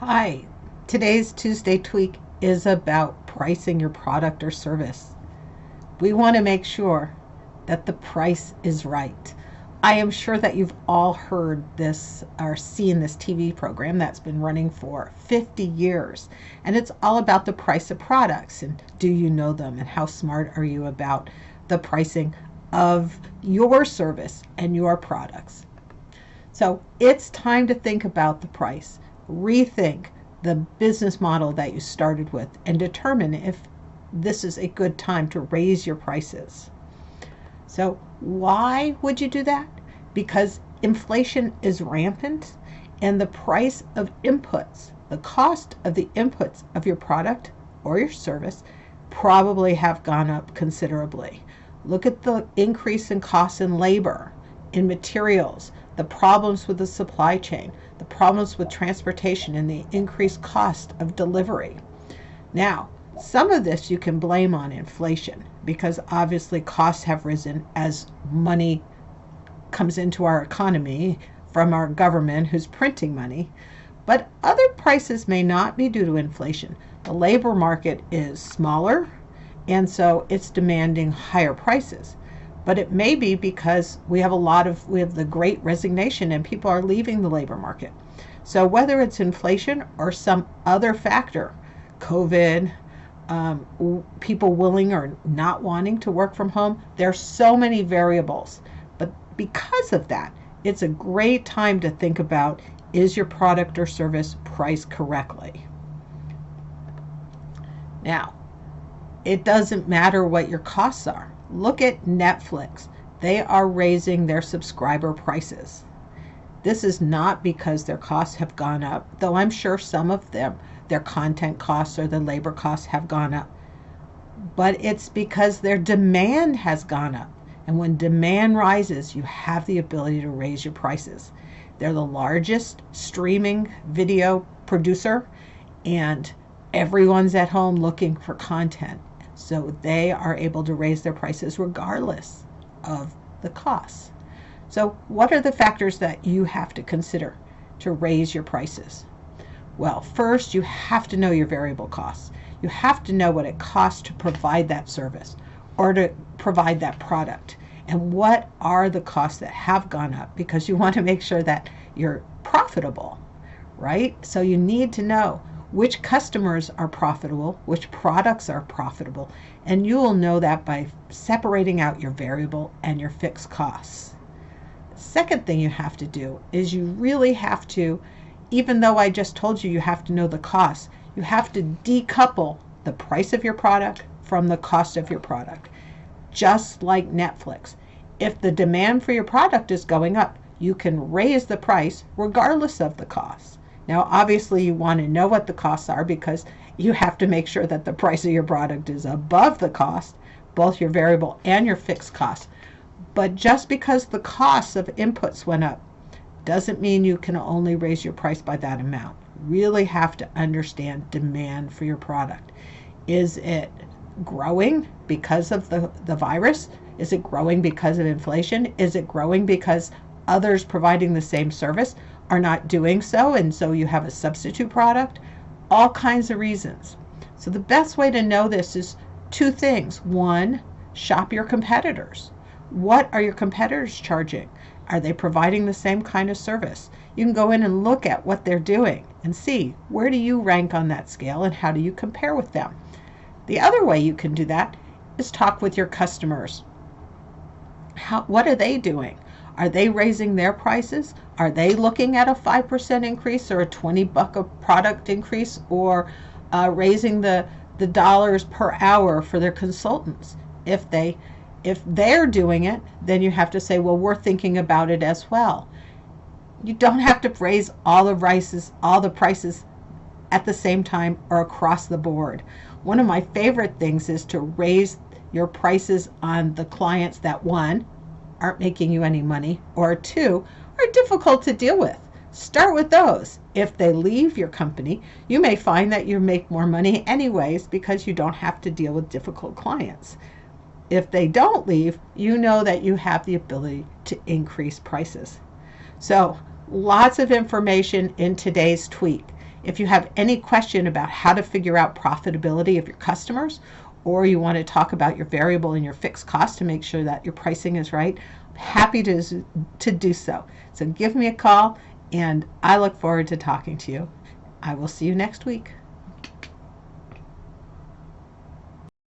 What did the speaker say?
Hi, today's Tuesday Tweak is about pricing your product or service. We want to make sure that the price is right. I am sure that you've all heard this or seen this TV program that's been running for 50 years, and it's all about the price of products and do you know them and how smart are you about the pricing of your service and your products. So it's time to think about the price, rethink the business model that you started with, and determine if this is a good time to raise your prices. So, why would you do that? Because inflation is rampant and the price of inputs, the cost of the inputs of your product or your service, probably have gone up considerably. Look at the increase in costs in labor, in materials, the problems with the supply chain, the problems with transportation, and the increased cost of delivery. Now, some of this you can blame on inflation because obviously costs have risen as money comes into our economy from our government who's printing money. But other prices may not be due to inflation. The labor market is smaller and so it's demanding higher prices. But it may be because we have the great resignation and people are leaving the labor market. So whether it's inflation or some other factor, COVID, people willing or not wanting to work from home, there's so many variables. But because of that, it's a great time to think about, is your product or service priced correctly? Now, it doesn't matter what your costs are. Look at Netflix. They are raising their subscriber prices. This is not because their costs have gone up, though I'm sure some of them, their content costs or their labor costs have gone up. But it's because their demand has gone up. And when demand rises, you have the ability to raise your prices. They're the largest streaming video producer, and everyone's at home looking for content. So they are able to raise their prices regardless of the costs. So, what are the factors that you have to consider to raise your prices? Well, first, you have to know your variable costs. You have to know what it costs to provide that service or to provide that product. And what are the costs that have gone up, because you want to make sure that you're profitable, right? So you need to know which customers are profitable, which products are profitable, and you will know that by separating out your variable and your fixed costs. The second thing you have to do is you really have to, even though I just told you have to know the costs, you have to decouple the price of your product from the cost of your product. Just like Netflix. If the demand for your product is going up, you can raise the price regardless of the cost. Now, obviously, you want to know what the costs are because you have to make sure that the price of your product is above the cost, both your variable and your fixed costs. But just because the costs of inputs went up doesn't mean you can only raise your price by that amount. You really have to understand demand for your product. Is it growing because of the virus? Is it growing because of inflation? Is it growing because others providing the same service are not doing so, and so you have a substitute product? All kinds of reasons. So the best way to know this is two things. One, shop your competitors. What are your competitors charging? Are they providing the same kind of service? You can go in and look at what they're doing and see, where do you rank on that scale and how do you compare with them? The other way you can do that is talk with your customers. What are they doing? Are they raising their prices? Are they looking at a 5% increase or a $20 a product increase, or raising the dollars per hour for their consultants? If they're doing it, then you have to say, well, we're thinking about it as well. You don't have to raise all the prices at the same time or across the board. One of my favorite things is to raise your prices on the clients that, one, aren't making you any money, or two, are difficult to deal with. Start with those. If they leave your company, you may find that you make more money anyways because you don't have to deal with difficult clients. If they don't leave, you know that you have the ability to increase prices. So, lots of information in today's tweet. If you have any question about how to figure out profitability of your customers, or you want to talk about your variable and your fixed cost to make sure that your pricing is right, I'm happy to do so. So give me a call, and I look forward to talking to you. I will see you next week.